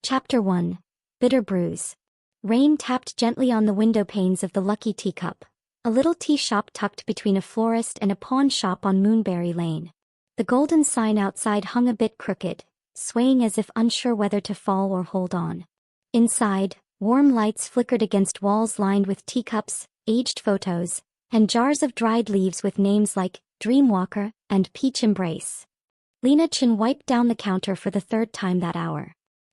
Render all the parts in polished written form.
Chapter 1. Bitter Brews. Rain tapped gently on the window panes of the Lucky Teacup, a little tea shop tucked between a florist and a pawn shop on Moonberry Lane. The golden sign outside hung a bit crooked, swaying as if unsure whether to fall or hold on. Inside, warm lights flickered against walls lined with teacups, aged photos, and jars of dried leaves with names like Dreamwalker and Peach Embrace. Lena Chin wiped down the counter for the third time that hour.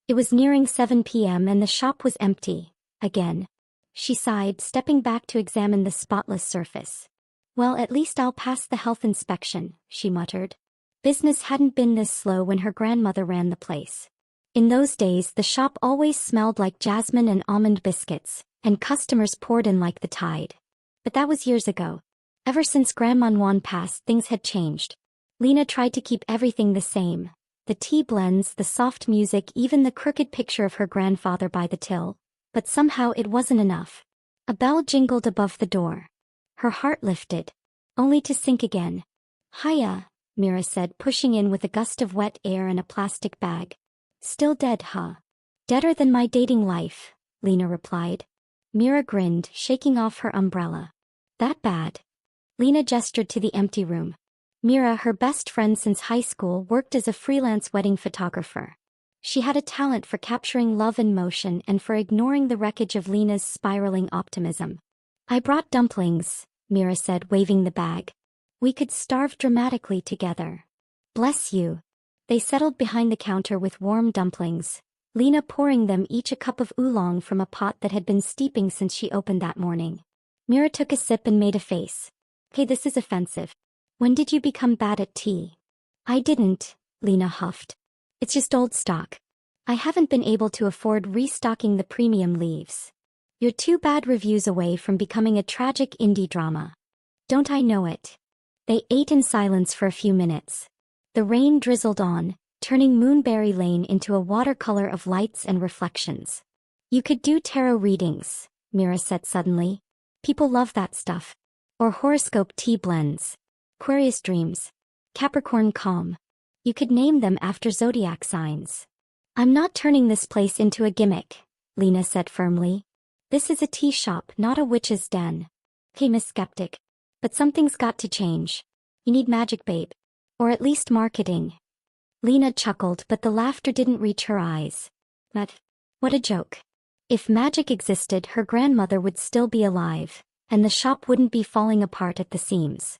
It was nearing 7 p.m. and the shop was empty, again. She sighed, stepping back to examine the spotless surface. Well, at least I'll pass the health inspection, she muttered. Business hadn't been this slow when her grandmother ran the place. In those days the shop always smelled like jasmine and almond biscuits, and customers poured in like the tide. But that was years ago. Ever since Grandma Nguyen passed, things had changed. Lena tried to keep everything the same. The tea blends, the soft music, even the crooked picture of her grandfather by the till. But somehow it wasn't enough. A bell jingled above the door. Her heart lifted, only to sink again. "Hiya," Mira said, pushing in with a gust of wet air and a plastic bag. "Still dead, huh?" "Deader than my dating life," Lena replied. Mira grinned, shaking off her umbrella. "That bad?" Lena gestured to the empty room. Mira, her best friend since high school, worked as a freelance wedding photographer. She had a talent for capturing love in motion and for ignoring the wreckage of Lena's spiraling optimism. "I brought dumplings," Mira said, waving the bag. "We could starve dramatically together." "Bless you." They settled behind the counter with warm dumplings, Lena pouring them each a cup of oolong from a pot that had been steeping since she opened that morning. Mira took a sip and made a face. "Hey, this is offensive. When did you become bad at tea?" "I didn't," Lena huffed. "It's just old stock. I haven't been able to afford restocking the premium leaves. You're 2 bad reviews away from becoming a tragic indie drama. Don't I know it?" They ate in silence for a few minutes. The rain drizzled on, turning Moonberry Lane into a watercolor of lights and reflections. "You could do tarot readings," Mira said suddenly. "People love that stuff. Or horoscope tea blends. Aquarius dreams. Capricorn calm. You could name them after zodiac signs." "I'm not turning this place into a gimmick," Lena said firmly. "This is a tea shop, not a witch's den." "Hey, Miss Skeptic. But something's got to change. You need magic, babe. Or at least marketing." Lena chuckled, but the laughter didn't reach her eyes. What a joke. If magic existed, her grandmother would still be alive, and the shop wouldn't be falling apart at the seams.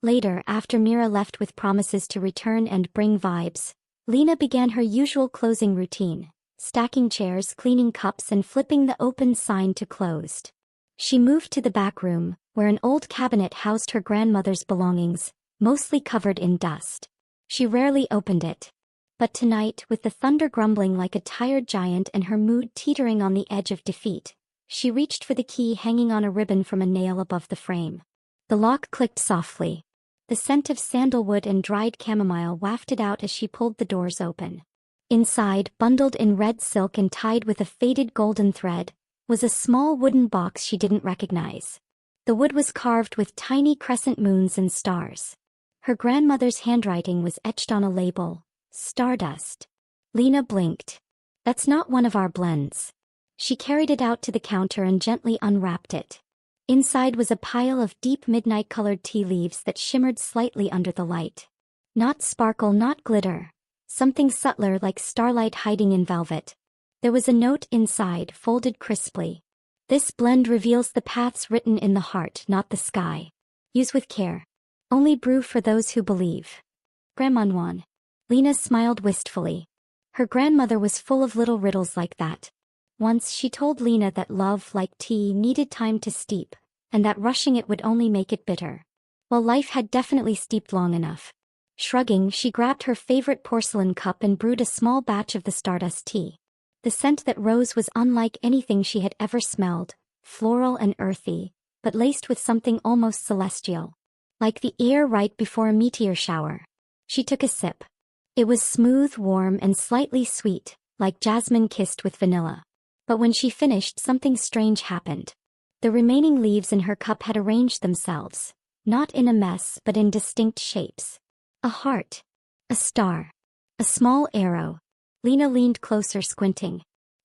Later, after Mira left with promises to return and bring vibes, Lena began her usual closing routine, stacking chairs, cleaning cups, and flipping the open sign to closed. She moved to the back room, where an old cabinet housed her grandmother's belongings, mostly covered in dust. She rarely opened it. But tonight, with the thunder grumbling like a tired giant and her mood teetering on the edge of defeat, she reached for the key hanging on a ribbon from a nail above the frame. The lock clicked softly. The scent of sandalwood and dried chamomile wafted out as she pulled the doors open. Inside, bundled in red silk and tied with a faded golden thread, was a small wooden box she didn't recognize. The wood was carved with tiny crescent moons and stars. Her grandmother's handwriting was etched on a label, Stardust. Lena blinked. "That's not one of our blends." She carried it out to the counter and gently unwrapped it. Inside was a pile of deep midnight-colored tea leaves that shimmered slightly under the light. Not sparkle, not glitter. Something subtler, like starlight hiding in velvet. There was a note inside, folded crisply. "This blend reveals the paths written in the heart, not the sky. Use with care. Only brew for those who believe. Grandma Nguyen." Lena smiled wistfully. Her grandmother was full of little riddles like that. Once she told Lena that love, like tea, needed time to steep, and that rushing it would only make it bitter. Well, life had definitely steeped long enough. Shrugging, she grabbed her favorite porcelain cup and brewed a small batch of the Stardust tea. The scent that rose was unlike anything she had ever smelled, floral and earthy, but laced with something almost celestial. Like the air right before a meteor shower. She took a sip. It was smooth, warm, and slightly sweet, like jasmine kissed with vanilla. But when she finished, something strange happened. The remaining leaves in her cup had arranged themselves, not in a mess but in distinct shapes. A heart. A star. A small arrow. Lena leaned closer, squinting.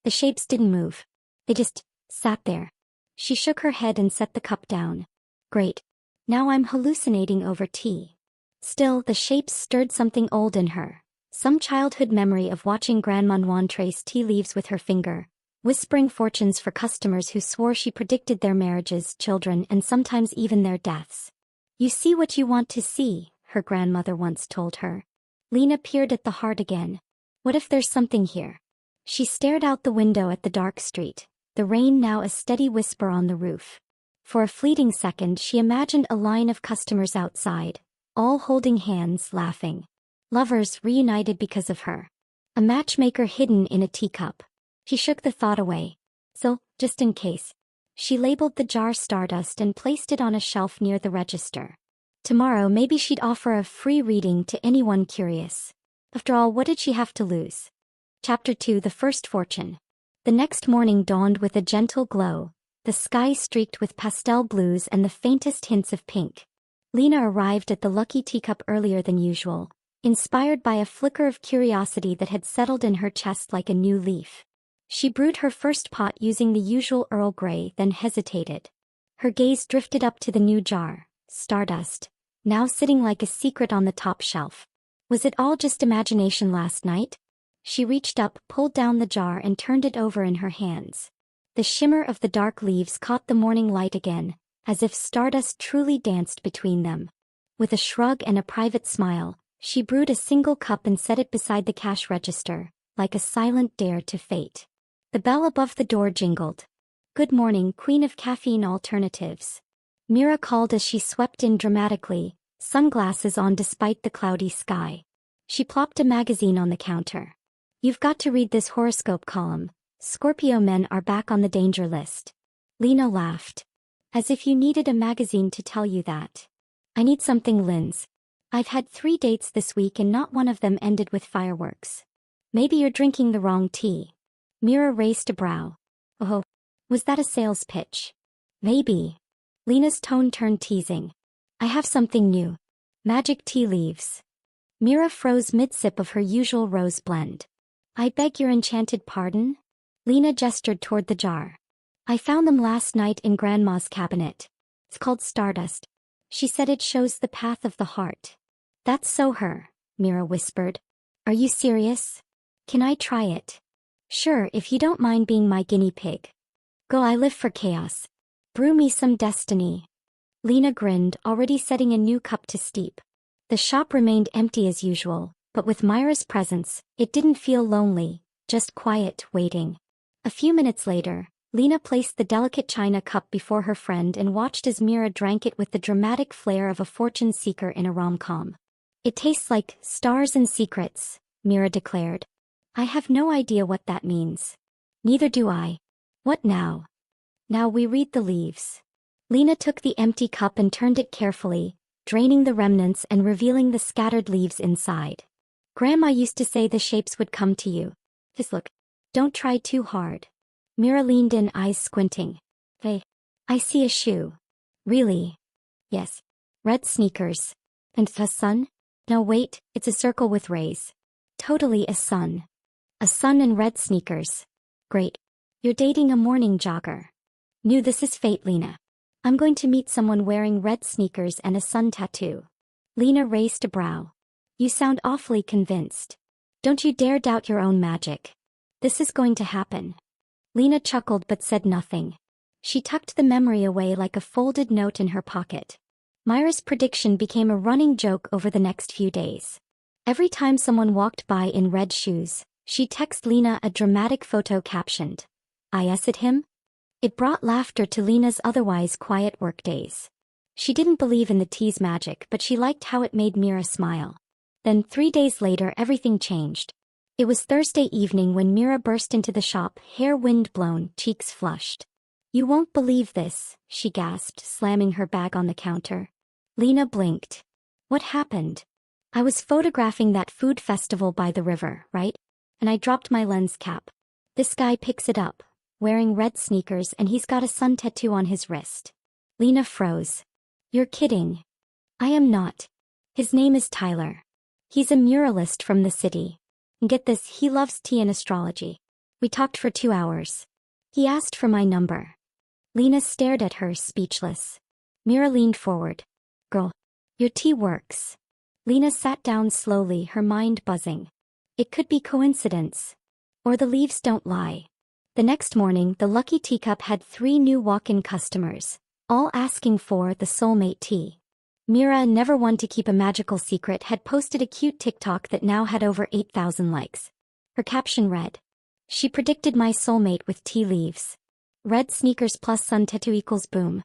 The shapes didn't move. They just sat there. She shook her head and set the cup down. Great. Now I'm hallucinating over tea. Still, the shapes stirred something old in her. Some childhood memory of watching Grandma Nguyen trace tea leaves with her finger, whispering fortunes for customers who swore she predicted their marriages, children, and sometimes even their deaths. You see what you want to see, her grandmother once told her. Lena peered at the heart again. What if there's something here? She stared out the window at the dark street, the rain now a steady whisper on the roof. For a fleeting second she imagined a line of customers outside, all holding hands, laughing. Lovers reunited because of her. A matchmaker hidden in a teacup. She shook the thought away. So, just in case. She labeled the jar Stardust and placed it on a shelf near the register. Tomorrow maybe she'd offer a free reading to anyone curious. After all, what did she have to lose? Chapter 2: The First Fortune. The next morning dawned with a gentle glow, the sky streaked with pastel blues and the faintest hints of pink. Lena arrived at the Lucky Teacup earlier than usual, inspired by a flicker of curiosity that had settled in her chest like a new leaf. She brewed her first pot using the usual Earl Grey, then hesitated. Her gaze drifted up to the new jar, Stardust, now sitting like a secret on the top shelf. Was it all just imagination last night? She reached up, pulled down the jar and turned it over in her hands. The shimmer of the dark leaves caught the morning light again, as if Stardust truly danced between them. With a shrug and a private smile, she brewed a single cup and set it beside the cash register, like a silent dare to fate. The bell above the door jingled. Good morning, Queen of Caffeine Alternatives. Mira called as she swept in dramatically, sunglasses on despite the cloudy sky. She plopped a magazine on the counter. You've got to read this horoscope column. Scorpio men are back on the danger list. Lena laughed. As if you needed a magazine to tell you that. I need something, Linz. I've had 3 dates this week and not one of them ended with fireworks. Maybe you're drinking the wrong tea. Mira raised a brow. Oh, was that a sales pitch? Maybe. Lena's tone turned teasing. I have something new. Magic tea leaves. Mira froze mid-sip of her usual rose blend. I beg your enchanted pardon? Lena gestured toward the jar. I found them last night in Grandma's cabinet. It's called Stardust. She said it shows the path of the heart. That's so her, Mira whispered. Are you serious? Can I try it? Sure, if you don't mind being my guinea pig. Go, I live for chaos. Brew me some destiny. Lena grinned, already setting a new cup to steep. The shop remained empty as usual, but with Myra's presence, it didn't feel lonely, just quiet, waiting. A few minutes later, Lena placed the delicate china cup before her friend and watched as Mira drank it with the dramatic flair of a fortune seeker in a rom-com. It tastes like stars and secrets, Mira declared. I have no idea what that means. Neither do I. What now? Now we read the leaves. Lena took the empty cup and turned it carefully, draining the remnants and revealing the scattered leaves inside. Grandma used to say the shapes would come to you. Just look. Don't try too hard. Mira leaned in, eyes squinting. Hey, I see a shoe. Really? Yes. Red sneakers. And a sun? No, wait, it's a circle with rays. Totally a sun. A sun and red sneakers. Great. You're dating a morning jogger. Knew this is fate, Lena. I'm going to meet someone wearing red sneakers and a sun tattoo. Lena raised a brow. You sound awfully convinced. Don't you dare doubt your own magic. This is going to happen. Lena chuckled but said nothing. She tucked the memory away like a folded note in her pocket. Myra's prediction became a running joke over the next few days. Every time someone walked by in red shoes, she'd text Lena a dramatic photo captioned, "I at him?" It brought laughter to Lena's otherwise quiet workdays. She didn't believe in the tea's magic, but she liked how it made Mira smile. Then 3 days later everything changed. It was Thursday evening when Mira burst into the shop, hair wind-blown, cheeks flushed. You won't believe this, she gasped, slamming her bag on the counter. Lena blinked. What happened? I was photographing that food festival by the river, right? And I dropped my lens cap. This guy picks it up, wearing red sneakers, and he's got a sun tattoo on his wrist. Lena froze. You're kidding. I am not. His name is Tyler. He's a muralist from the city. And get this, he loves tea and astrology. We talked for 2 hours. He asked for my number. Lena stared at her, speechless. Mira leaned forward. Girl, your tea works. Lena sat down slowly, her mind buzzing. It could be coincidence. Or the leaves don't lie. The next morning, the Lucky Teacup had 3 new walk-in customers, all asking for the Soulmate tea. Mira, never one to keep a magical secret, had posted a cute TikTok that now had over 8,000 likes. Her caption read, "She predicted my soulmate with tea leaves. Red sneakers plus sun tattoo equals boom.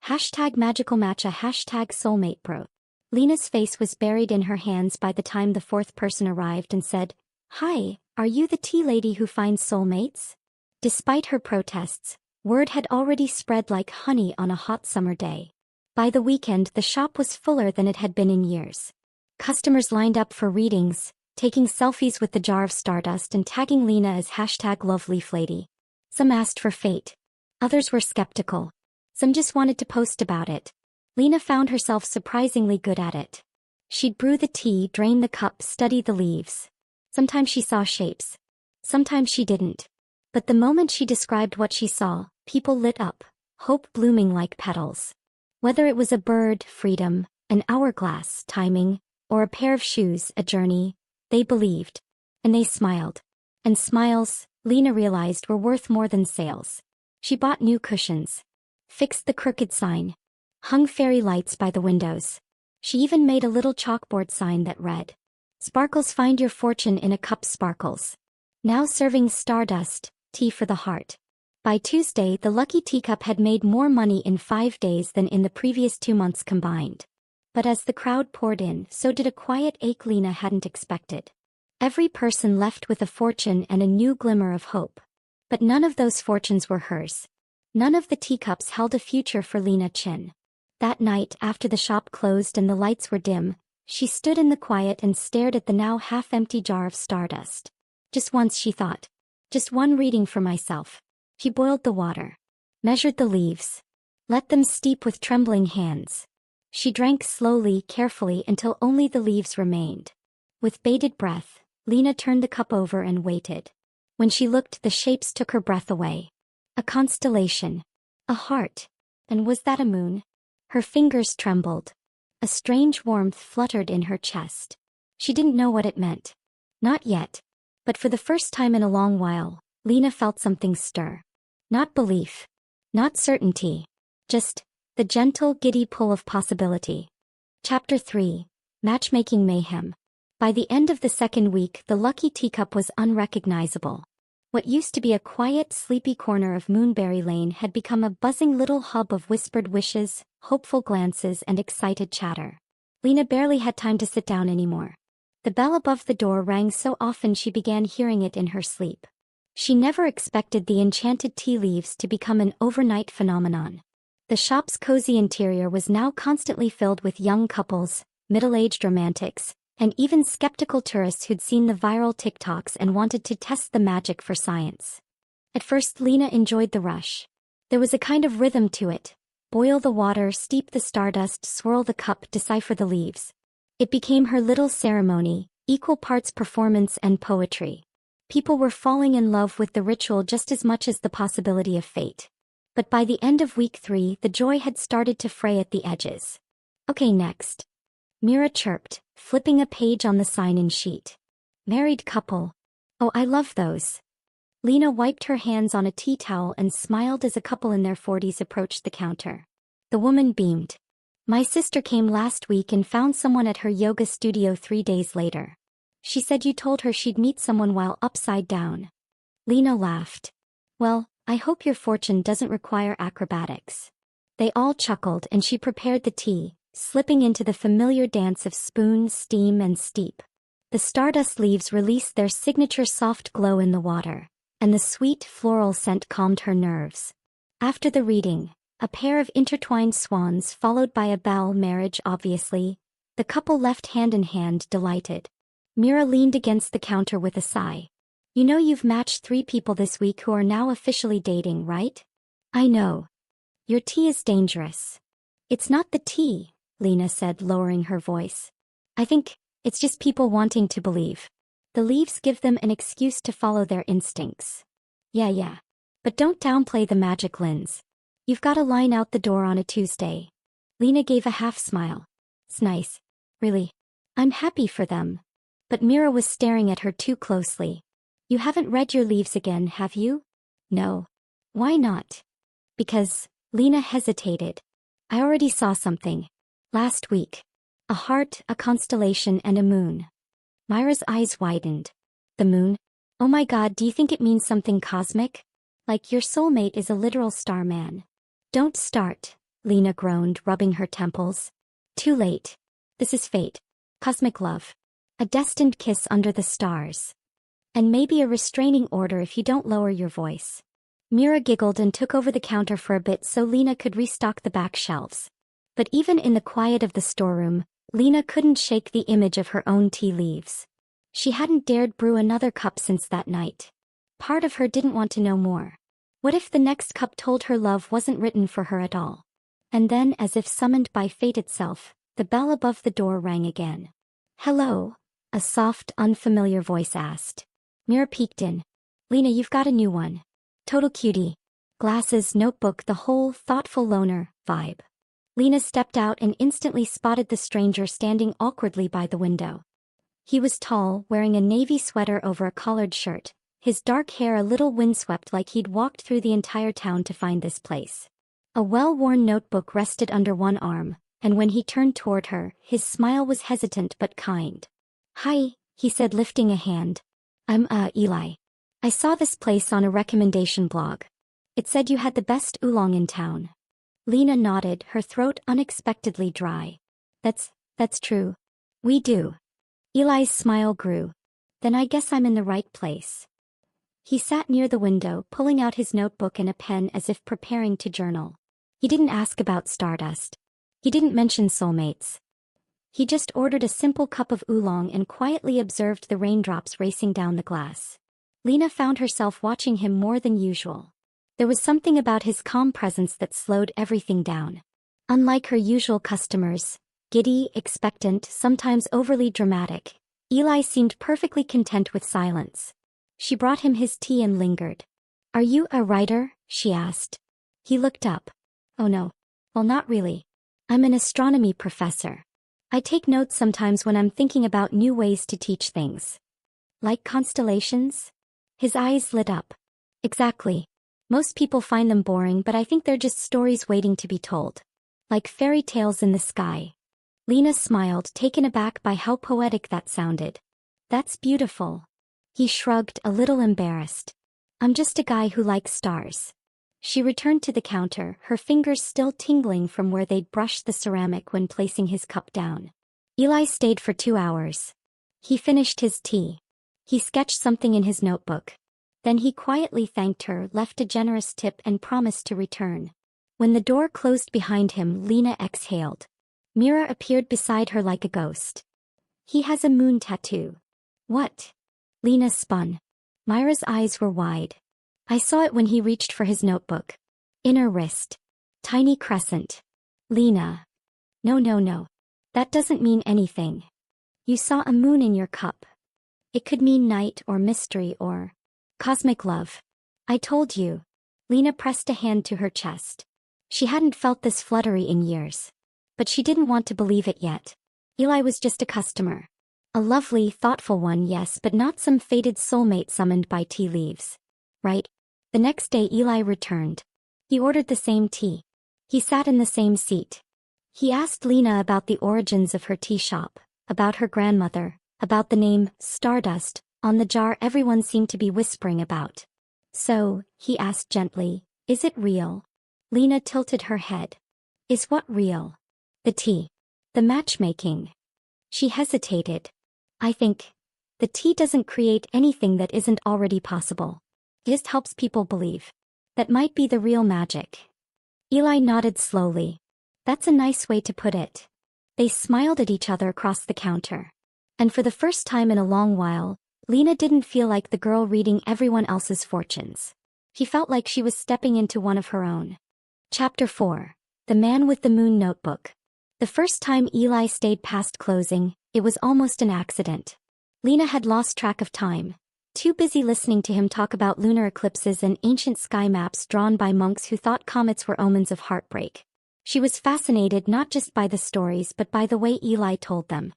Hashtag magical matcha hashtag soulmate bro." Lena's face was buried in her hands by the time the 4th person arrived and said, "Hi, are you the tea lady who finds soulmates?" Despite her protests, word had already spread like honey on a hot summer day. By the weekend, the shop was fuller than it had been in years. Customers lined up for readings, taking selfies with the jar of stardust and tagging Lena as hashtag loveleaflady. Some asked for fate. Others were skeptical. Some just wanted to post about it. Lena found herself surprisingly good at it. She'd brew the tea, drain the cup, study the leaves. Sometimes she saw shapes. Sometimes she didn't. But the moment she described what she saw, people lit up, hope blooming like petals. Whether it was a bird, freedom, an hourglass, timing, or a pair of shoes, a journey, they believed. And they smiled. And smiles, Lena realized, were worth more than sales. She bought new cushions. Fixed the crooked sign. Hung fairy lights by the windows. She even made a little chalkboard sign that read, "Sparkles, find your fortune in a cup, sparkles." Now serving stardust, tea for the heart. By Tuesday, the Lucky Teacup had made more money in 5 days than in the previous 2 months combined. But as the crowd poured in, so did a quiet ache Lena hadn't expected. Every person left with a fortune and a new glimmer of hope. But none of those fortunes were hers. None of the teacups held a future for Lena Chin. That night, after the shop closed and the lights were dim, she stood in the quiet and stared at the now half-empty jar of stardust. Just once, she thought. Just one reading for myself. She boiled the water. Measured the leaves. Let them steep with trembling hands. She drank slowly, carefully, until only the leaves remained. With bated breath, Lena turned the cup over and waited. When she looked, the shapes took her breath away. A constellation. A heart. And was that a moon? Her fingers trembled. A strange warmth fluttered in her chest. She didn't know what it meant. Not yet. But for the first time in a long while, Lena felt something stir. Not belief. Not certainty. Just the gentle, giddy pull of possibility. Chapter 3. Matchmaking Mayhem. By the end of the 2nd week, the Lucky Teacup was unrecognizable. What used to be a quiet, sleepy corner of Moonberry Lane had become a buzzing little hub of whispered wishes, hopeful glances, and excited chatter. Lena barely had time to sit down anymore. The bell above the door rang so often she began hearing it in her sleep. She never expected the enchanted tea leaves to become an overnight phenomenon. The shop's cozy interior was now constantly filled with young couples, middle-aged romantics, and even skeptical tourists who'd seen the viral TikToks and wanted to test the magic for science. At first, Lena enjoyed the rush. There was a kind of rhythm to it. Boil the water, steep the stardust, swirl the cup, decipher the leaves. It became her little ceremony, equal parts performance and poetry. People were falling in love with the ritual just as much as the possibility of fate. But by the end of week 3, the joy had started to fray at the edges. Okay, next. Mira chirped, flipping a page on the sign-in sheet. Married couple. Oh, I love those. Lena wiped her hands on a tea towel and smiled as a couple in their 40s approached the counter. The woman beamed. My sister came last week and found someone at her yoga studio 3 days later. She said you told her she'd meet someone while upside down. Lena laughed. Well, I hope your fortune doesn't require acrobatics. They all chuckled and she prepared the tea, slipping into the familiar dance of spoon, steam, and steep. The stardust leaves released their signature soft glow in the water, and the sweet floral scent calmed her nerves. After the reading, a pair of intertwined swans followed by a bell, marriage obviously, the couple left hand in hand, delighted. Mira leaned against the counter with a sigh. You know you've matched 3 people this week who are now officially dating, right? I know. Your tea is dangerous. It's not the tea, Lena said, lowering her voice. I think it's just people wanting to believe. The leaves give them an excuse to follow their instincts. Yeah. But don't downplay the magic, Linz. You've got a line out the door on a Tuesday. Lena gave a half smile. It's nice. Really. I'm happy for them. But Mira was staring at her too closely. You haven't read your leaves again, have you? No. Why not? Because, Lena hesitated. I already saw something. Last week. A heart, a constellation, and a moon. Myra's eyes widened. The moon? Oh my god, do you think it means something cosmic? Like your soulmate is a literal starman. Don't start, Lena groaned, rubbing her temples. Too late. This is fate. Cosmic love. A destined kiss under the stars. And maybe a restraining order if you don't lower your voice. Mira giggled and took over the counter for a bit so Lena could restock the back shelves. But even in the quiet of the storeroom, Lena couldn't shake the image of her own tea leaves. She hadn't dared brew another cup since that night. Part of her didn't want to know more. What if the next cup told her love wasn't written for her at all? And then, as if summoned by fate itself, the bell above the door rang again. Hello? A soft, unfamiliar voice asked. Mira peeked in. Lena, you've got a new one. Total cutie. Glasses, notebook, the whole thoughtful loner vibe. Lena stepped out and instantly spotted the stranger standing awkwardly by the window. He was tall, wearing a navy sweater over a collared shirt, his dark hair a little windswept like he'd walked through the entire town to find this place. A well-worn notebook rested under one arm, and when he turned toward her, his smile was hesitant but kind. Hi, he said, lifting a hand. I'm, Eli. I saw this place on a recommendation blog. It said you had the best oolong in town. Lena nodded, her throat unexpectedly dry. That's true. We do. Eli's smile grew. Then I guess I'm in the right place. He sat near the window, pulling out his notebook and a pen as if preparing to journal. He didn't ask about Stardust. He didn't mention soulmates. He just ordered a simple cup of oolong and quietly observed the raindrops racing down the glass. Lena found herself watching him more than usual. There was something about his calm presence that slowed everything down. Unlike her usual customers, giddy, expectant, sometimes overly dramatic, Eli seemed perfectly content with silence. She brought him his tea and lingered. Are you a writer? She asked. He looked up. Oh no. Well, not really. I'm an astronomy professor. I take notes sometimes when I'm thinking about new ways to teach things. Like constellations? His eyes lit up. Exactly. Most people find them boring, but I think they're just stories waiting to be told. Like fairy tales in the sky. Lena smiled, taken aback by how poetic that sounded. That's beautiful. He shrugged, a little embarrassed. I'm just a guy who likes stars. She returned to the counter, her fingers still tingling from where they'd brushed the ceramic when placing his cup down. Eli stayed for 2 hours. He finished his tea. He sketched something in his notebook. Then he quietly thanked her, left a generous tip and promised to return. When the door closed behind him, Lena exhaled. Mira appeared beside her like a ghost. He has a moon tattoo. What? Lena spun. Myra's eyes were wide. I saw it when he reached for his notebook. Inner wrist. Tiny crescent. Lena. No. That doesn't mean anything. You saw a moon in your cup. It could mean night or mystery or cosmic love. I told you. Lena pressed a hand to her chest. She hadn't felt this fluttery in years. But she didn't want to believe it yet. Eli was just a customer. A lovely, thoughtful one, yes, but not some fated soulmate summoned by tea leaves. Right? The next day Eli returned. He ordered the same tea. He sat in the same seat. He asked Lena about the origins of her tea shop, about her grandmother, about the name, Stardust, on the jar everyone seemed to be whispering about. So, he asked gently, is it real? Lena tilted her head. Is what real? The tea. The matchmaking. She hesitated. I think. The tea doesn't create anything that isn't already possible. It just helps people believe. That might be the real magic. Eli nodded slowly. That's a nice way to put it. They smiled at each other across the counter. And for the first time in a long while, Lena didn't feel like the girl reading everyone else's fortunes. She felt like she was stepping into one of her own. Chapter 4. The Man with the Moon Notebook. The first time Eli stayed past closing, it was almost an accident. Lena had lost track of time. too busy listening to him talk about lunar eclipses and ancient sky maps drawn by monks who thought comets were omens of heartbreak. She was fascinated not just by the stories but by the way Eli told them.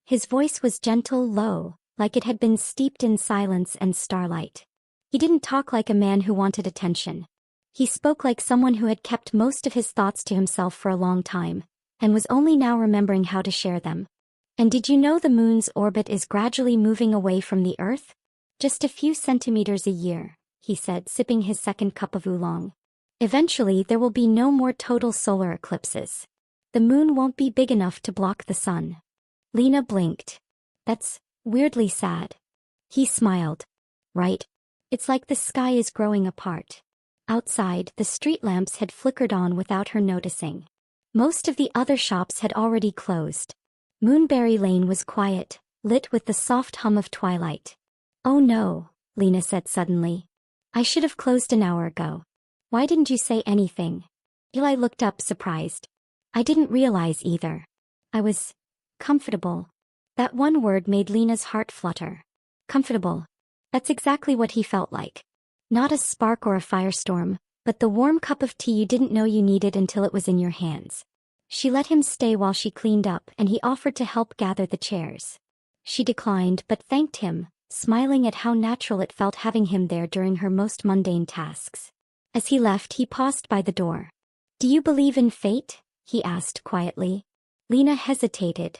His voice was gentle, low, like it had been steeped in silence and starlight. He didn't talk like a man who wanted attention. He spoke like someone who had kept most of his thoughts to himself for a long time, and was only now remembering how to share them. And did you know the moon's orbit is gradually moving away from the Earth? Just a few centimeters a year, he said, sipping his second cup of oolong. Eventually there will be no more total solar eclipses. The moon won't be big enough to block the sun. Lena blinked. That's weirdly sad. He smiled. Right. It's like the sky is growing apart. Outside, the street lamps had flickered on without her noticing. Most of the other shops had already closed. Moonberry Lane was quiet, lit with the soft hum of twilight. Oh no, Lena said suddenly. I should have closed an hour ago. Why didn't you say anything? Eli looked up, surprised. I didn't realize either. I was comfortable. That one word made Lena's heart flutter. Comfortable. That's exactly what he felt like. Not a spark or a firestorm, but the warm cup of tea you didn't know you needed until it was in your hands. She let him stay while she cleaned up, and he offered to help gather the chairs. She declined but thanked him, smiling at how natural it felt having him there during her most mundane tasks. As he left, he paused by the door. Do you believe in fate? He asked quietly. Lena hesitated.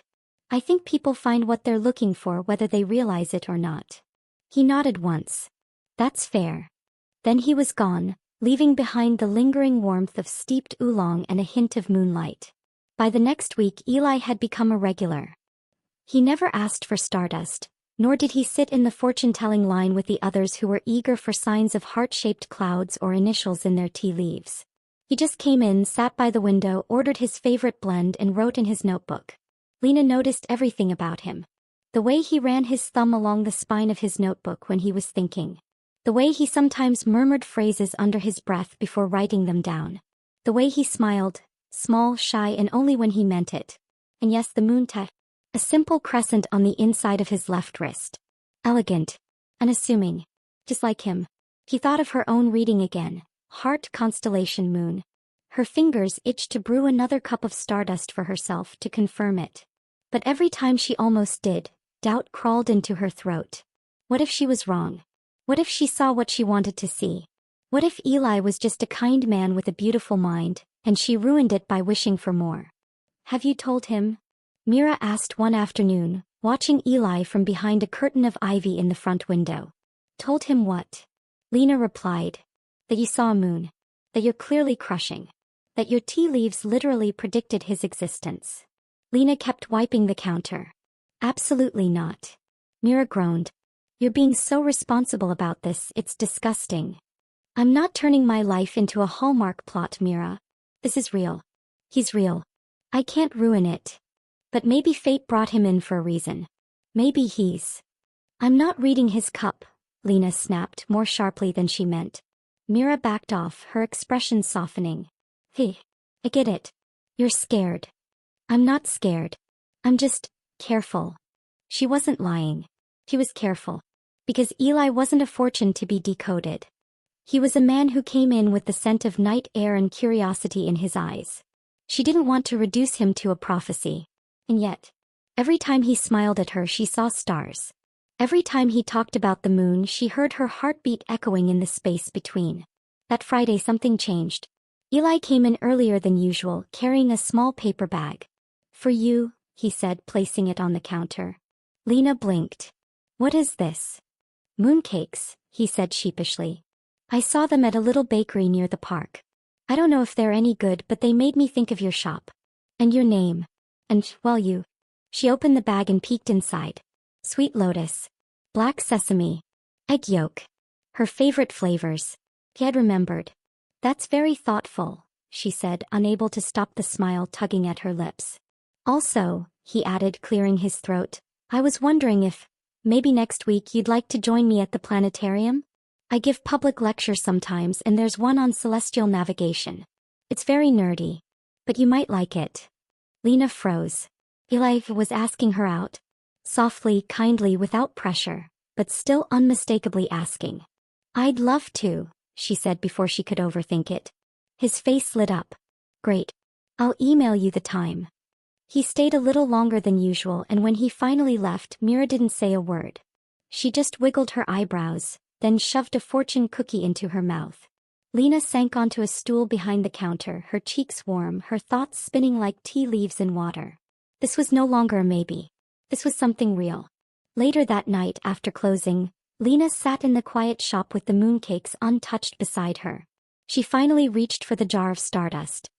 I think people find what they're looking for whether they realize it or not. He nodded once. That's fair. Then he was gone, leaving behind the lingering warmth of steeped oolong and a hint of moonlight. By the next week Eli had become a regular. He never asked for stardust, nor did he sit in the fortune-telling line with the others who were eager for signs of heart-shaped clouds or initials in their tea leaves. He just came in, sat by the window, ordered his favorite blend and wrote in his notebook. Lena noticed everything about him. The way he ran his thumb along the spine of his notebook when he was thinking. The way he sometimes murmured phrases under his breath before writing them down. The way he smiled, small, shy, and only when he meant it. And yes, the moon a simple crescent on the inside of his left wrist. Elegant. Unassuming. Just like him. He thought of her own reading again. Heart constellation moon. Her fingers itched to brew another cup of stardust for herself to confirm it. But every time she almost did, doubt crawled into her throat. What if she was wrong? What if she saw what she wanted to see? What if Eli was just a kind man with a beautiful mind, and she ruined it by wishing for more? Have you told him? Mira asked one afternoon, watching Eli from behind a curtain of ivy in the front window. Told him what? Lena replied. That you saw a moon. That you're clearly crushing. That your tea leaves literally predicted his existence. Lena kept wiping the counter. Absolutely not. Mira groaned. You're being so responsible about this, it's disgusting. I'm not turning my life into a Hallmark plot, Mira. This is real. He's real. I can't ruin it. But maybe fate brought him in for a reason. Maybe he's... I'm not reading his cup, Lena snapped more sharply than she meant. Mira backed off, her expression softening. Hey, I get it. You're scared. I'm not scared. I'm just careful. She wasn't lying. She was careful. Because Eli wasn't a fortune to be decoded. He was a man who came in with the scent of night air and curiosity in his eyes. She didn't want to reduce him to a prophecy. And yet, every time he smiled at her she saw stars. Every time he talked about the moon she heard her heartbeat echoing in the space between. That Friday something changed. Eli came in earlier than usual, carrying a small paper bag. For you, he said, placing it on the counter. Lena blinked. What is this? Mooncakes, he said sheepishly. I saw them at a little bakery near the park. I don't know if they're any good, but they made me think of your shop. And your name. And, well, you. She opened the bag and peeked inside. Sweet lotus. Black sesame. Egg yolk. Her favorite flavors. He had remembered. That's very thoughtful, she said, unable to stop the smile tugging at her lips. Also, he added, clearing his throat, I was wondering if, maybe next week you'd like to join me at the planetarium? I give public lectures sometimes and there's one on celestial navigation. It's very nerdy. But you might like it. Lena froze. Eli was asking her out. Softly, kindly, without pressure. but still unmistakably asking. "I'd love to," she said before she could overthink it. His face lit up. "Great. I'll email you the time." He stayed a little longer than usual, and when he finally left, Mira didn't say a word. She just wiggled her eyebrows, then shoved a fortune cookie into her mouth. Lena sank onto a stool behind the counter, her cheeks warm, her thoughts spinning like tea leaves in water. This was no longer a maybe. This was something real. Later that night, after closing, Lena sat in the quiet shop with the mooncakes untouched beside her. She finally reached for the jar of stardust.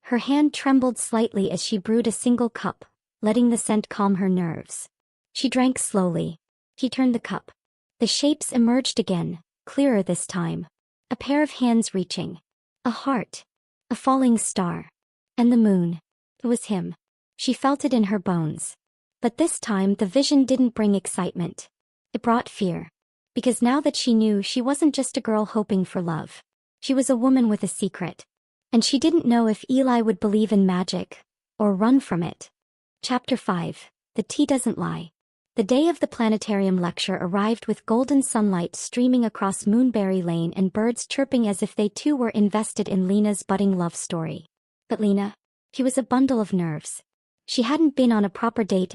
Her hand trembled slightly as she brewed a single cup, letting the scent calm her nerves. She drank slowly. She turned the cup. The shapes emerged again, clearer this time. A pair of hands reaching. A heart. A falling star. And the moon. It was him. She felt it in her bones. But this time the vision didn't bring excitement. It brought fear. Because now that she knew, she wasn't just a girl hoping for love. She was a woman with a secret. And she didn't know if Eli would believe in magic, or run from it. Chapter 5. The Tea Doesn't Lie. The day of the planetarium lecture arrived with golden sunlight streaming across Moonberry Lane and birds chirping as if they too were invested in Lena's budding love story. But Lena, she was a bundle of nerves. She hadn't been on a proper date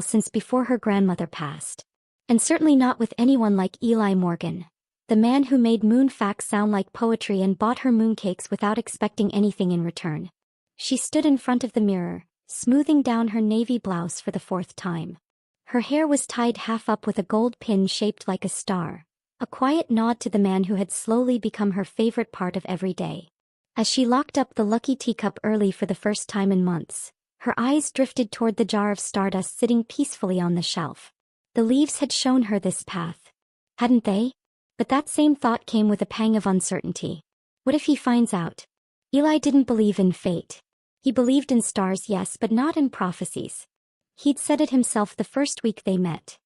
since before her grandmother passed. And certainly not with anyone like Eli Morgan, the man who made moon facts sound like poetry and bought her mooncakes without expecting anything in return. She stood in front of the mirror, smoothing down her navy blouse for the 4th time. Her hair was tied half up with a gold pin shaped like a star, a quiet nod to the man who had slowly become her favorite part of every day. As she locked up the lucky teacup early for the first time in months, her eyes drifted toward the jar of stardust sitting peacefully on the shelf. The leaves had shown her this path, hadn't they? But that same thought came with a pang of uncertainty. What if he finds out? Eli didn't believe in fate. He believed in stars, yes, but not in prophecies. He'd said it himself the first week they met.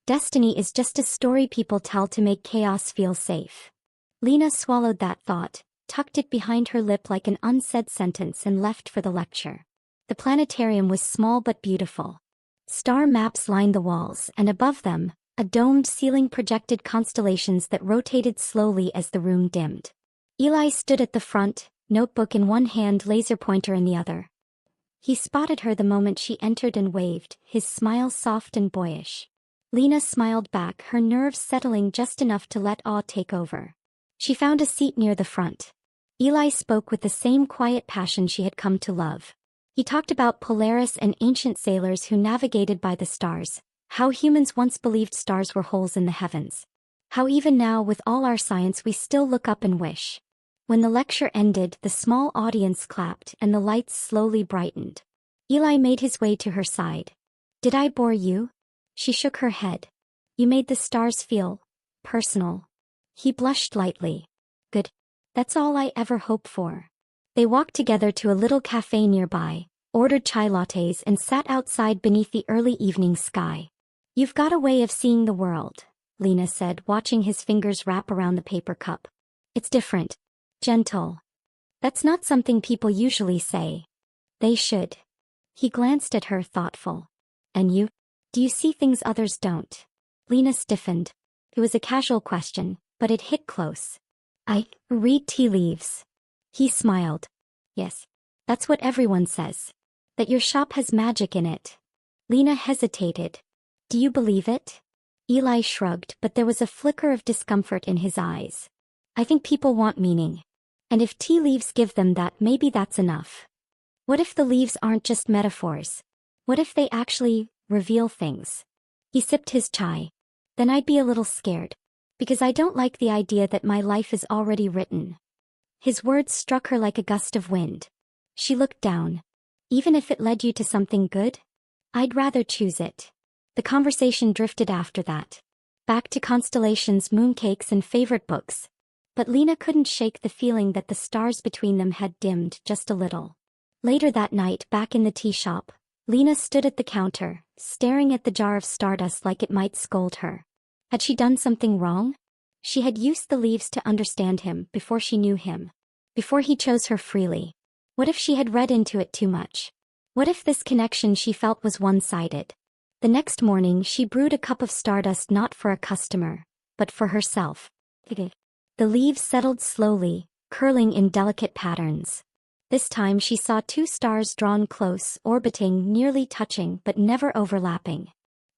Destiny is just a story people tell to make chaos feel safe. Lena swallowed that thought, tucked it behind her lip like an unsaid sentence, and left for the lecture. The planetarium was small but beautiful. Star maps lined the walls, and above them, a domed ceiling projected constellations that rotated slowly as the room dimmed. Eli stood at the front, notebook in one hand, laser pointer in the other. He spotted her the moment she entered and waved, his smile soft and boyish. Lena smiled back, her nerves settling just enough to let awe take over. She found a seat near the front. Eli spoke with the same quiet passion she had come to love. He talked about Polaris and ancient sailors who navigated by the stars, how humans once believed stars were holes in the heavens. How even now, with all our science, we still look up and wish. When the lecture ended, the small audience clapped and the lights slowly brightened. Eli made his way to her side. "Did I bore you?" She shook her head. "You made the stars feel personal." He blushed lightly. "Good. That's all I ever hope for." They walked together to a little cafe nearby, ordered chai lattes, and sat outside beneath the early evening sky. "You've got a way of seeing the world," Lena said, watching his fingers wrap around the paper cup. "It's different. Gentle. That's not something people usually say." "They should." He glanced at her, thoughtful. "And you? Do you see things others don't?" Lena stiffened. It was a casual question, but it hit close. "I read tea leaves." He smiled. "Yes. That's what everyone says. That your shop has magic in it." Lena hesitated. "Do you believe it?" Eli shrugged, but there was a flicker of discomfort in his eyes. "I think people want meaning. And if tea leaves give them that, maybe that's enough. What if the leaves aren't just metaphors? What if they actually reveal things?" He sipped his chai. "Then I'd be a little scared. Because I don't like the idea that my life is already written." His words struck her like a gust of wind. She looked down. "Even if it led you to something good? I'd rather choose it." The conversation drifted after that. Back to constellations, mooncakes, and favorite books. But Lena couldn't shake the feeling that the stars between them had dimmed just a little. Later that night, back in the tea shop, Lena stood at the counter, staring at the jar of stardust like it might scold her. Had she done something wrong? She had used the leaves to understand him before she knew him. Before he chose her freely. What if she had read into it too much? What if this connection she felt was one-sided? The next morning she brewed a cup of stardust not for a customer, but for herself. The leaves settled slowly, curling in delicate patterns. This time she saw two stars drawn close, orbiting, nearly touching but never overlapping.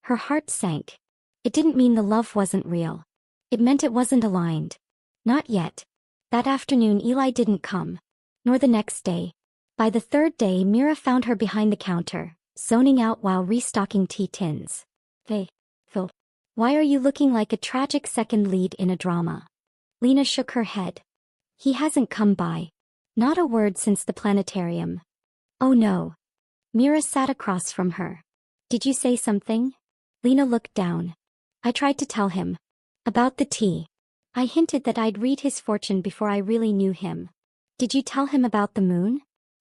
Her heart sank. It didn't mean the love wasn't real. It meant it wasn't aligned. Not yet. That afternoon Eli didn't come. Nor the next day. By the third day Mira found her behind the counter, zoning out while restocking tea tins. Hey, Phil. Why are you looking like a tragic second lead in a drama? Lena shook her head. He hasn't come by. Not a word since the planetarium. Oh no. Mira sat across from her. Did you say something? Lena looked down. I tried to tell him. About the tea. I hinted that I'd read his fortune before I really knew him. Did you tell him about the moon?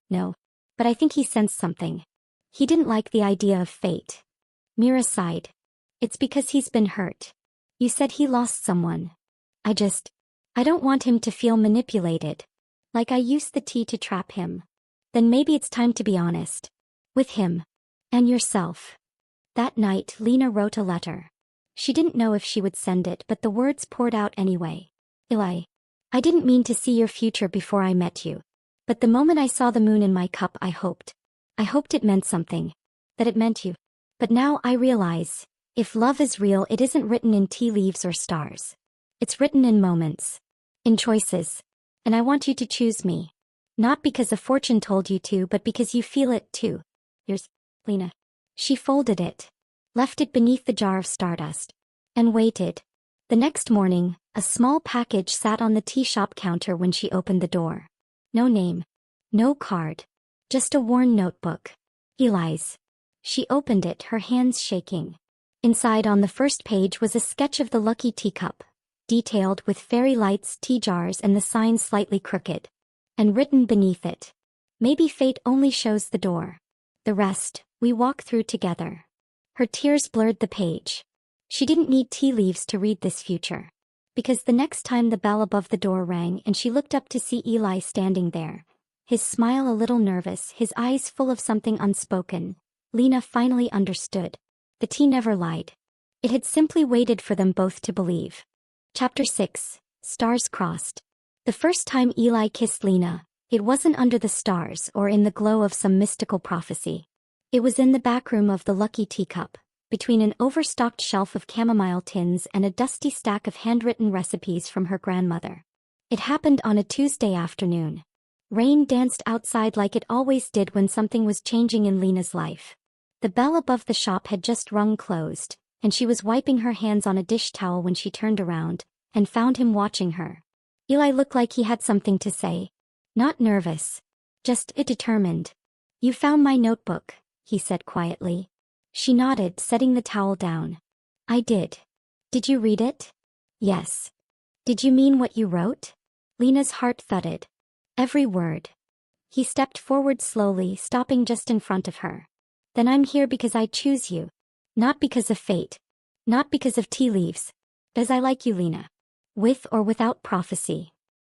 No. But I think he sensed something. He didn't like the idea of fate. Mira sighed. It's because he's been hurt. You said he lost someone. I don't want him to feel manipulated. Like I used the tea to trap him. Then maybe it's time to be honest. With him. And yourself. That night Lena wrote a letter. She didn't know if she would send it, but the words poured out anyway. Eli. I didn't mean to see your future before I met you. But the moment I saw the moon in my cup I hoped it meant something. That it meant you. But now I realize, if love is real it isn't written in tea leaves or stars. It's written in moments. In choices. And I want you to choose me. Not because a fortune told you to, but because you feel it too. Yours, Lena. She folded it. Left it beneath the jar of stardust. And waited. The next morning, a small package sat on the tea shop counter when she opened the door. No name. No card. Just a worn notebook. Eli's. She opened it, her hands shaking. Inside on the first page was a sketch of the lucky teacup, detailed with fairy lights, tea jars and the sign slightly crooked. And written beneath it. Maybe fate only shows the door. The rest, we walk through together. Her tears blurred the page. She didn't need tea leaves to read this future. Because the next time the bell above the door rang and she looked up to see Eli standing there, his smile a little nervous, his eyes full of something unspoken, Lena finally understood. The tea never lied. It had simply waited for them both to believe. Chapter 6. Stars Crossed. The first time Eli kissed Lena, it wasn't under the stars or in the glow of some mystical prophecy. It was in the back room of the Lucky Teacup, between an overstocked shelf of chamomile tins and a dusty stack of handwritten recipes from her grandmother. It happened on a Tuesday afternoon. Rain danced outside like it always did when something was changing in Lena's life. The bell above the shop had just rung closed, and she was wiping her hands on a dish towel when she turned around, and found him watching her. Eli looked like he had something to say. Not nervous. Just determined. You found my notebook, he said quietly. She nodded, setting the towel down. I did. Did you read it? Yes. Did you mean what you wrote? Lena's heart thudded. Every word. He stepped forward slowly, stopping just in front of her. Then I'm here because I choose you. Not because of fate. Not because of tea leaves. As I like you, Lena. With or without prophecy.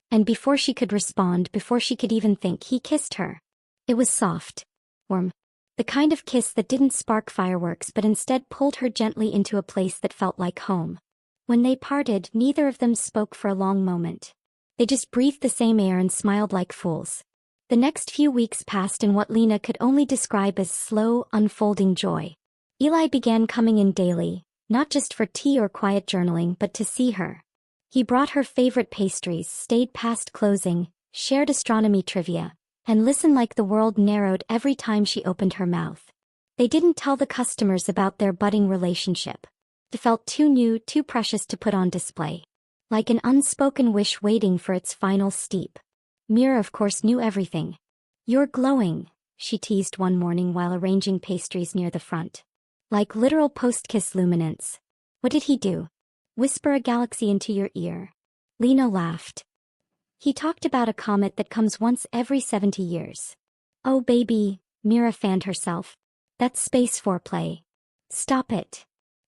And before she could respond, before she could even think, he kissed her. It was soft. Warm. The kind of kiss that didn't spark fireworks but instead pulled her gently into a place that felt like home. When they parted, neither of them spoke for a long moment. They just breathed the same air and smiled like fools. The next few weeks passed in what Lena could only describe as slow, unfolding joy. Eli began coming in daily, not just for tea or quiet journaling but to see her. He brought her favorite pastries, stayed past closing, shared astronomy trivia, and listened like the world narrowed every time she opened her mouth. They didn't tell the customers about their budding relationship. It felt too new, too precious to put on display. Like an unspoken wish waiting for its final steep. Mira of course knew everything. You're glowing, she teased one morning while arranging pastries near the front. Like literal post-kiss luminance. What did he do? Whisper a galaxy into your ear. Lena laughed. He talked about a comet that comes once every 70 years. Oh baby, Mira fanned herself. That's space foreplay. Stop it.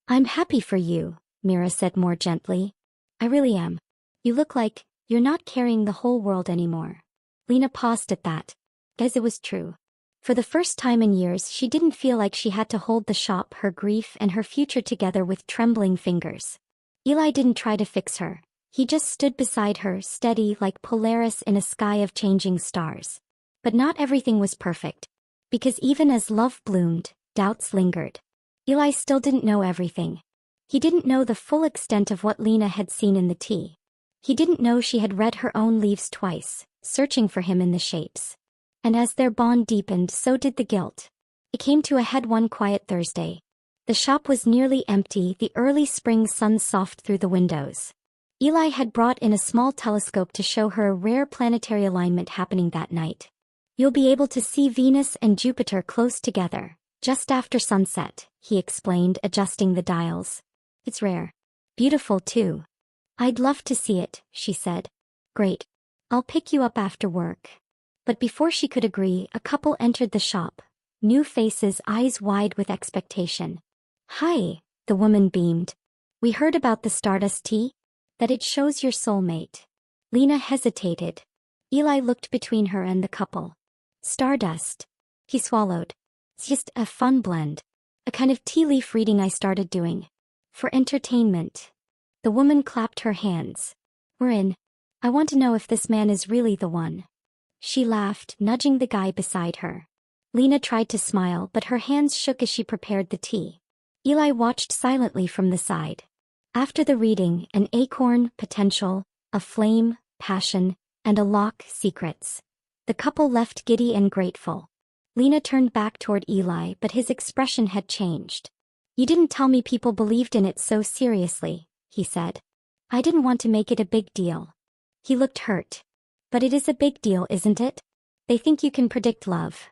I'm happy for you, Mira said more gently. I really am. You look like you're not carrying the whole world anymore. Lena paused at that. Guess it was true. For the first time in years, she didn't feel like she had to hold the shop, her grief, and her future together with trembling fingers. Eli didn't try to fix her. He just stood beside her, steady like Polaris in a sky of changing stars. But not everything was perfect. Because even as love bloomed, doubts lingered. Eli still didn't know everything. He didn't know the full extent of what Lena had seen in the tea. He didn't know she had read her own leaves twice, searching for him in the shapes. And as their bond deepened, so did the guilt. It came to a head one quiet Thursday. The shop was nearly empty, the early spring sun soft through the windows. Eli had brought in a small telescope to show her a rare planetary alignment happening that night. You'll be able to see Venus and Jupiter close together, just after sunset, he explained, adjusting the dials. It's rare. Beautiful too. I'd love to see it, she said. Great. I'll pick you up after work. But before she could agree, a couple entered the shop. New faces, eyes wide with expectation. Hi, the woman beamed. We heard about the Stardust tea? That it shows your soulmate. Lena hesitated. Eli looked between her and the couple. Stardust. He swallowed. It's just a fun blend. A kind of tea leaf reading I started doing. For entertainment. The woman clapped her hands. We're in. I want to know if this man is really the one. She laughed, nudging the guy beside her. Lena tried to smile, but her hands shook as she prepared the tea. Eli watched silently from the side. After the reading, an acorn, potential, a flame, passion, and a lock, secrets. The couple left giddy and grateful. Lena turned back toward Eli, but his expression had changed. You didn't tell me people believed in it so seriously, he said. I didn't want to make it a big deal. He looked hurt. But it is a big deal, isn't it? They think you can predict love.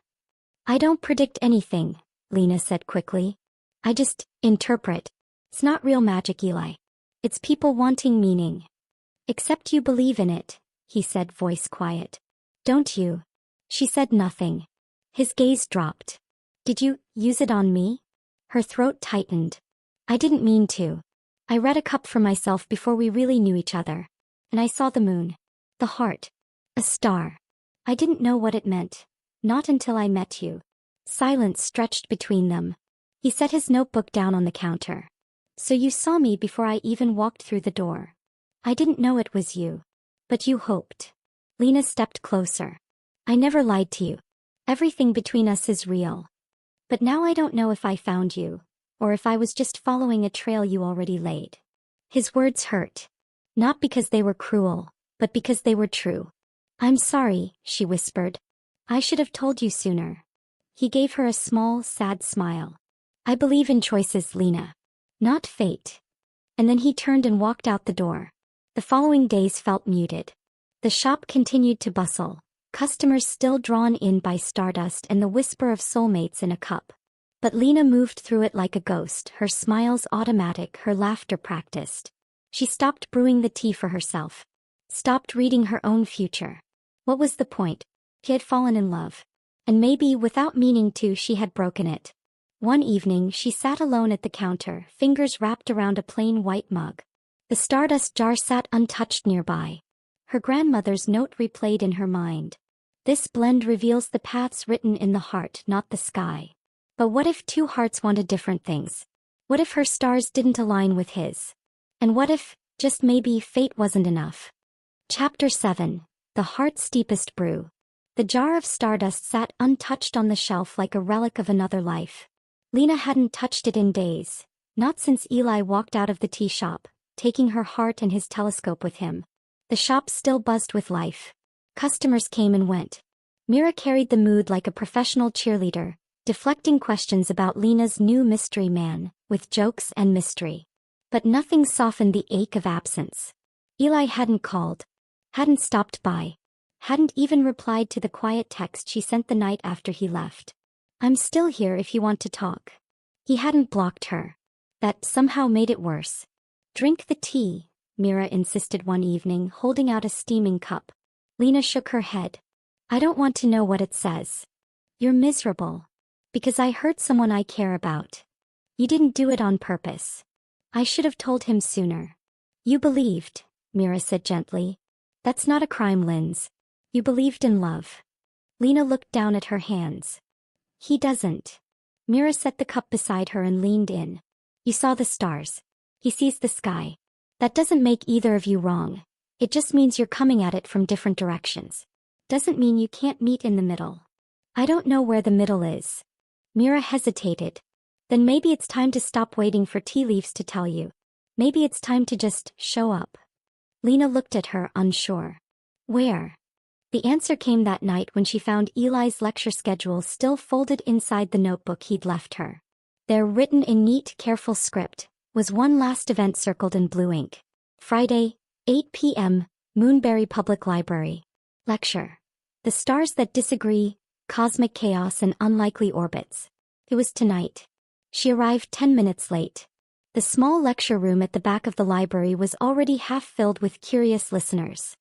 I don't predict anything, Lena said quickly. I just interpret. It's not real magic, Eli. It's people wanting meaning. Except you believe in it, he said, voice quiet. Don't you? She said nothing. His gaze dropped. Did you use it on me? Her throat tightened. I didn't mean to. I read a cup for myself before we really knew each other. And I saw the moon. The heart. A star. I didn't know what it meant. Not until I met you. Silence stretched between them. He set his notebook down on the counter. So you saw me before I even walked through the door. I didn't know it was you. But you hoped. Lena stepped closer. I never lied to you. Everything between us is real. But now I don't know if I found you, or if I was just following a trail you already laid. His words hurt. Not because they were cruel, but because they were true. I'm sorry, she whispered. I should have told you sooner. He gave her a small, sad smile. I believe in choices, Lena. Not fate. And then he turned and walked out the door. The following days felt muted. The shop continued to bustle, customers still drawn in by Stardust and the whisper of soulmates in a cup. But Lena moved through it like a ghost, her smiles automatic, her laughter practiced. She stopped brewing the tea for herself. Stopped reading her own future. What was the point? She had fallen in love. And maybe, without meaning to, she had broken it. One evening, she sat alone at the counter, fingers wrapped around a plain white mug. The Stardust jar sat untouched nearby. Her grandmother's note replayed in her mind. This blend reveals the paths written in the heart, not the sky. But what if two hearts wanted different things? What if her stars didn't align with his? And what if, just maybe, fate wasn't enough? Chapter 7. The Heart's Deepest Brew. The jar of Stardust sat untouched on the shelf like a relic of another life. Lena hadn't touched it in days, not since Eli walked out of the tea shop, taking her heart and his telescope with him. The shop still buzzed with life. Customers came and went. Mira carried the mood like a professional cheerleader, deflecting questions about Lena's new mystery man, with jokes and mystery. But nothing softened the ache of absence. Eli hadn't called. Hadn't stopped by. Hadn't even replied to the quiet text she sent the night after he left. I'm still here if you want to talk. He hadn't blocked her. That somehow made it worse. Drink the tea, Mira insisted one evening, holding out a steaming cup. Lena shook her head. I don't want to know what it says. You're miserable. Because I hurt someone I care about. You didn't do it on purpose. I should have told him sooner. You believed, Mira said gently. That's not a crime, Linz. You believed in love. Lena looked down at her hands. He doesn't. Mira set the cup beside her and leaned in. You saw the stars. He sees the sky. That doesn't make either of you wrong. It just means you're coming at it from different directions. Doesn't mean you can't meet in the middle. I don't know where the middle is. Mira hesitated. Then maybe it's time to stop waiting for tea leaves to tell you. Maybe it's time to just show up. Lena looked at her, unsure. Where? The answer came that night when she found Eli's lecture schedule still folded inside the notebook he'd left her. There, written in neat, careful script, was one last event circled in blue ink. Friday, 8 p.m., Moonberry Public Library. Lecture. The Stars That Disagree, Cosmic Chaos and Unlikely Orbits. It was tonight. She arrived 10 minutes late. The small lecture room at the back of the library was already half filled with curious listeners.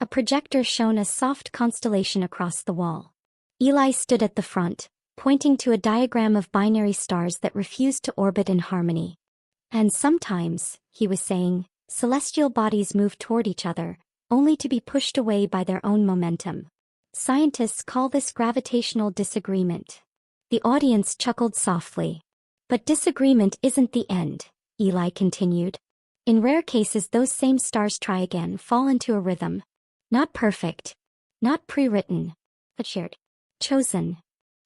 A projector shone a soft constellation across the wall. Eli stood at the front, pointing to a diagram of binary stars that refused to orbit in harmony. And sometimes, he was saying, celestial bodies move toward each other, only to be pushed away by their own momentum. Scientists call this gravitational disagreement. The audience chuckled softly. But disagreement isn't the end, Eli continued. In rare cases, those same stars try again, fall into a rhythm. Not perfect. Not pre-written. But shared. Chosen.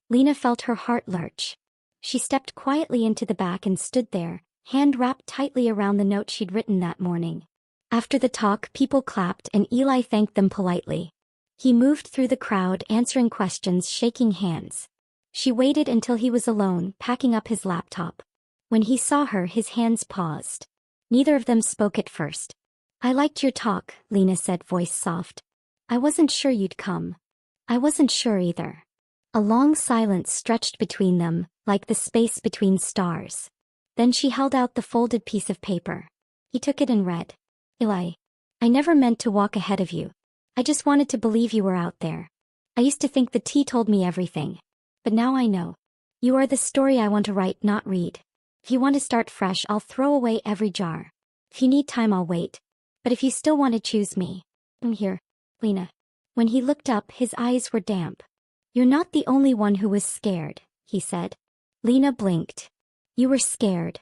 Lena felt her heart lurch. She stepped quietly into the back and stood there, hand wrapped tightly around the note she'd written that morning. After the talk, people clapped and Eli thanked them politely. He moved through the crowd, answering questions, shaking hands. She waited until he was alone, packing up his laptop. When he saw her, his hands paused. Neither of them spoke at first. I liked your talk, Lena said, voice soft. I wasn't sure you'd come. I wasn't sure either. A long silence stretched between them, like the space between stars. Then she held out the folded piece of paper. He took it and read. Eli, I never meant to walk ahead of you. I just wanted to believe you were out there. I used to think the tea told me everything. But now I know. You are the story I want to write, not read. If you want to start fresh, I'll throw away every jar. If you need time, I'll wait. But if you still want to choose me, I'm here, Lena. When he looked up, his eyes were damp. You're not the only one who was scared, he said. Lena blinked. You were scared.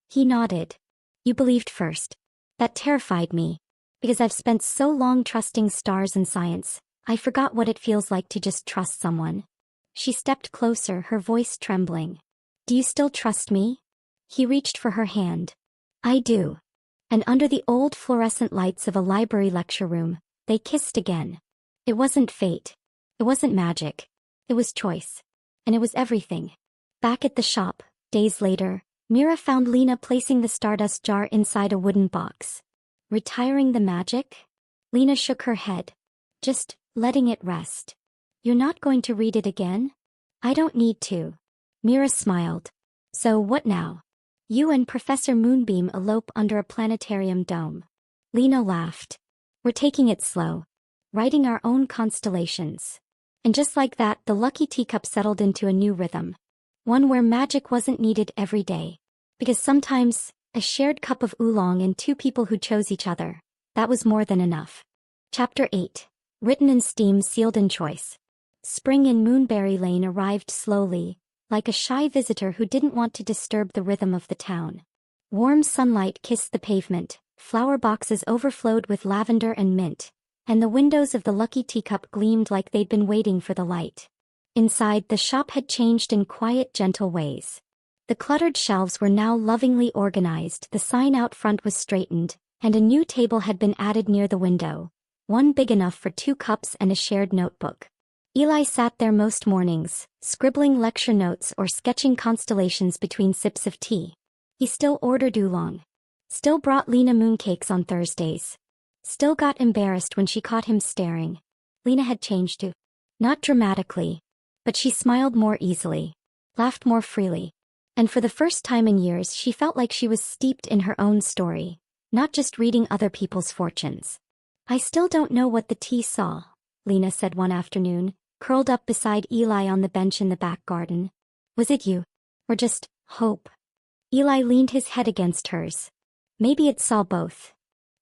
He nodded. You believed first. That terrified me. Because I've spent so long trusting stars and science, I forgot what it feels like to just trust someone. She stepped closer, her voice trembling. Do you still trust me? He reached for her hand. I do. And under the old fluorescent lights of a library lecture room, they kissed again. It wasn't fate. It wasn't magic. It was choice. And it was everything. Back at the shop, days later, Mira found Lena placing the stardust jar inside a wooden box. Retiring the magic? Lena shook her head. Just letting it rest. You're not going to read it again? I don't need to. Mira smiled. So what now? You and Professor Moonbeam elope under a planetarium dome. Lena laughed. We're taking it slow. Writing our own constellations. And just like that, the lucky teacup settled into a new rhythm. One where magic wasn't needed every day. Because sometimes, a shared cup of oolong and two people who chose each other, that was more than enough. Chapter 8. Written in steam, sealed in choice. Spring in Moonberry Lane arrived slowly, like a shy visitor who didn't want to disturb the rhythm of the town. Warm sunlight kissed the pavement, flower boxes overflowed with lavender and mint, and the windows of the lucky teacup gleamed like they'd been waiting for the light. Inside, the shop had changed in quiet, gentle ways. The cluttered shelves were now lovingly organized, the sign out front was straightened, and a new table had been added near the window, one big enough for 2 cups and a shared notebook. Eli sat there most mornings, scribbling lecture notes or sketching constellations between sips of tea. He still ordered oolong. Still brought Lena mooncakes on Thursdays. Still got embarrassed when she caught him staring. Lena had changed too. Not dramatically. But she smiled more easily. Laughed more freely. And for the first time in years she felt like she was steeped in her own story, not just reading other people's fortunes. I still don't know what the tea saw, Lena said one afternoon, curled up beside Eli on the bench in the back garden. Was it you? Or just hope? Eli leaned his head against hers. Maybe it saw both.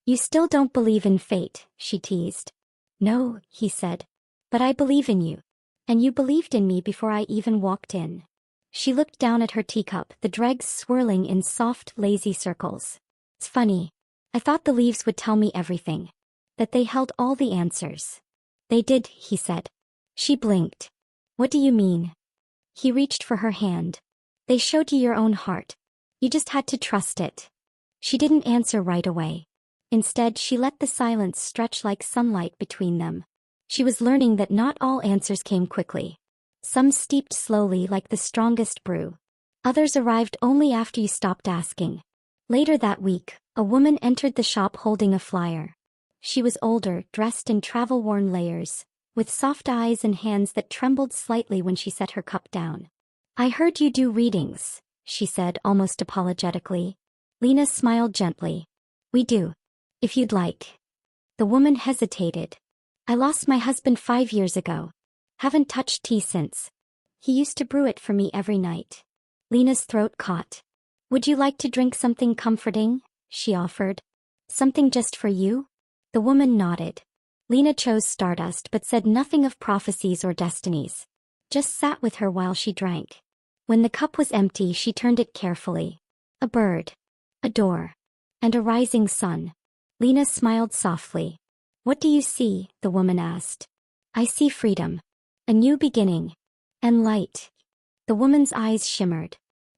You still don't believe in fate, she teased. No, he said. But I believe in you. And you believed in me before I even walked in. She looked down at her teacup, the dregs swirling in soft, lazy circles. It's funny. I thought the leaves would tell me everything. That they held all the answers. They did, he said. She blinked. What do you mean? He reached for her hand. They showed you your own heart. You just had to trust it. She didn't answer right away. Instead, she let the silence stretch like sunlight between them. She was learning that not all answers came quickly. Some steeped slowly like the strongest brew. Others arrived only after you stopped asking. Later that week, a woman entered the shop holding a flyer. She was older, dressed in travel-worn layers, with soft eyes and hands that trembled slightly when she set her cup down. I heard you do readings, she said almost apologetically. Lena smiled gently. We do. If you'd like. The woman hesitated. I lost my husband 5 years ago. Haven't touched tea since. He used to brew it for me every night. Lena's throat caught. Would you like to drink something comforting? She offered. Something just for you? The woman nodded. Lena chose Stardust but said nothing of prophecies or destinies. Just sat with her while she drank. When the cup was empty, she turned it carefully. A bird. A door. And a rising sun. Lena smiled softly. What do you see? The woman asked. I see freedom. A new beginning. And light. The woman's eyes shimmered.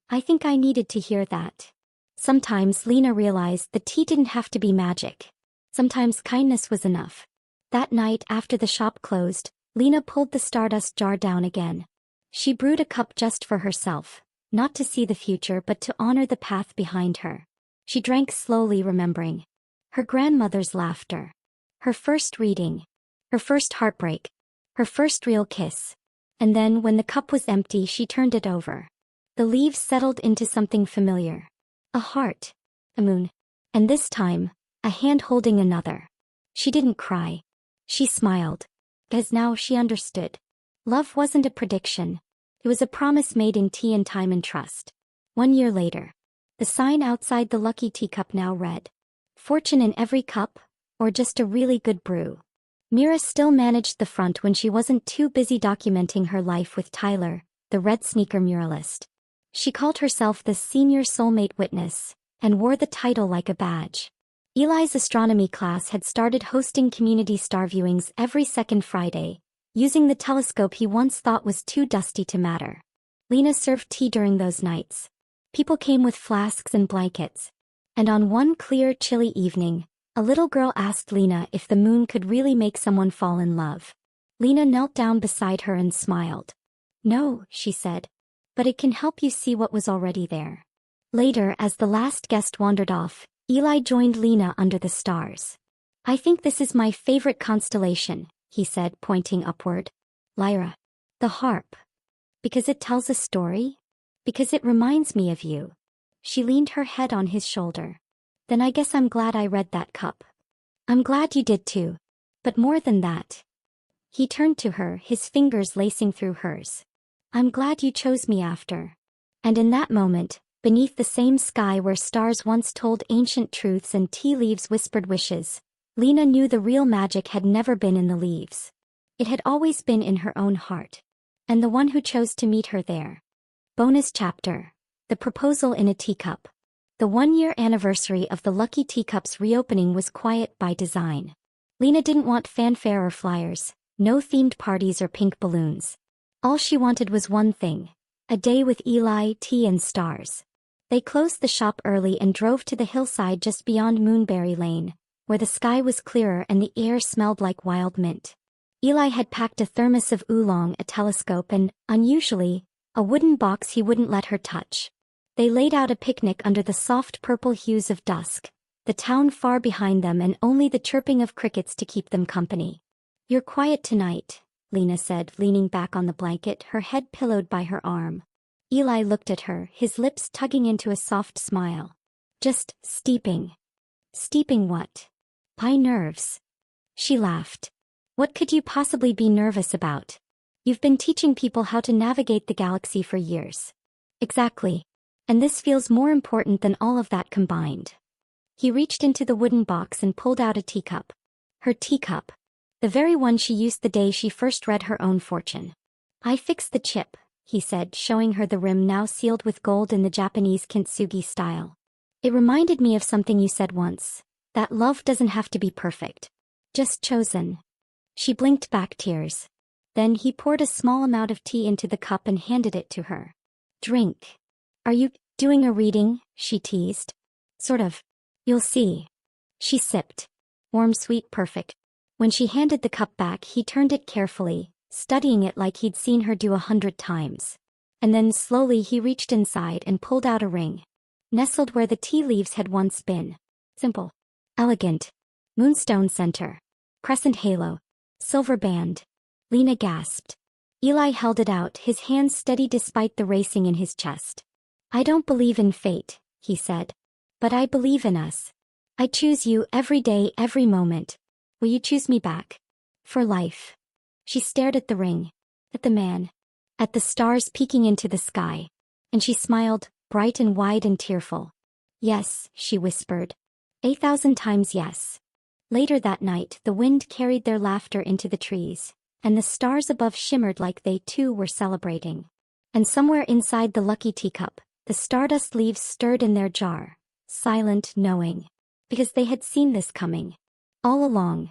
I think I needed to hear that. Sometimes Lena realized the tea didn't have to be magic. Sometimes kindness was enough. That night after the shop closed, Lena pulled the Stardust jar down again. She brewed a cup just for herself, not to see the future but to honor the path behind her. She drank slowly, remembering. Her grandmother's laughter. Her first reading. Her first heartbreak. Her first real kiss. And then, when the cup was empty, she turned it over. The leaves settled into something familiar. A heart. A moon. And this time, a hand holding another. She didn't cry. She smiled. As now she understood. Love wasn't a prediction. It was a promise made in tea and time and trust. 1 year later. The sign outside the lucky teacup now read. Fortune in every cup, or just a really good brew. Mira still managed the front when she wasn't too busy documenting her life with Tyler, the red sneaker muralist. She called herself the senior soulmate witness, and wore the title like a badge. Eli's astronomy class had started hosting community star viewings every second Friday, using the telescope he once thought was too dusty to matter. Lena served tea during those nights. People came with flasks and blankets. And on one clear, chilly evening, a little girl asked Lena if the moon could really make someone fall in love. Lena knelt down beside her and smiled. No, she said. But it can help you see what was already there. Later, as the last guest wandered off, Eli joined Lena under the stars. I think this is my favorite constellation, he said, pointing upward. Lyra. The harp. Because it tells a story? Because it reminds me of you. She leaned her head on his shoulder. Then I guess I'm glad I read that cup. I'm glad you did too. But more than that. He turned to her, his fingers lacing through hers. I'm glad you chose me after. And in that moment, beneath the same sky where stars once told ancient truths and tea leaves whispered wishes, Lena knew the real magic had never been in the leaves. It had always been in her own heart. And the one who chose to meet her there. Bonus chapter. The Proposal in a Teacup. The 1-year anniversary of the Lucky Teacup's reopening was quiet by design. Lena didn't want fanfare or flyers, no themed parties or pink balloons. All she wanted was one thing. A day with Eli, tea and stars. They closed the shop early and drove to the hillside just beyond Moonberry Lane, where the sky was clearer and the air smelled like wild mint. Eli had packed a thermos of oolong, a telescope and, unusually, a wooden box he wouldn't let her touch. They laid out a picnic under the soft purple hues of dusk, the town far behind them and only the chirping of crickets to keep them company. You're quiet tonight, Lena said, leaning back on the blanket, her head pillowed by her arm. Eli looked at her, his lips tugging into a soft smile. Just steeping. Steeping what? My nerves. She laughed. What could you possibly be nervous about? You've been teaching people how to navigate the galaxy for years. Exactly. And this feels more important than all of that combined. He reached into the wooden box and pulled out a teacup. Her teacup. The very one she used the day she first read Her Own Fortune. I fixed the chip, he said, showing her the rim now sealed with gold in the Japanese kintsugi style. It reminded me of something you said once, that love doesn't have to be perfect. Just chosen. She blinked back tears. Then he poured a small amount of tea into the cup and handed it to her. Drink. Are you doing a reading? She teased. Sort of. You'll see. She sipped. Warm, sweet, perfect. When she handed the cup back, he turned it carefully, studying it like he'd seen her do 100 times. And then slowly he reached inside and pulled out a ring. Nestled where the tea leaves had once been. Simple. Elegant. Moonstone center. Crescent halo. Silver band. Lena gasped. Eli held it out, his hands steady despite the racing in his chest. I don't believe in fate, he said. But I believe in us. I choose you every day, every moment. Will you choose me back? For life. She stared at the ring. At the man. At the stars peeking into the sky. And she smiled, bright and wide and tearful. Yes, she whispered. 1,000 times yes. Later that night, the wind carried their laughter into the trees, and the stars above shimmered like they too were celebrating. And somewhere inside the lucky teacup, the stardust leaves stirred in their jar, silent, knowing. Because they had seen this coming. All along.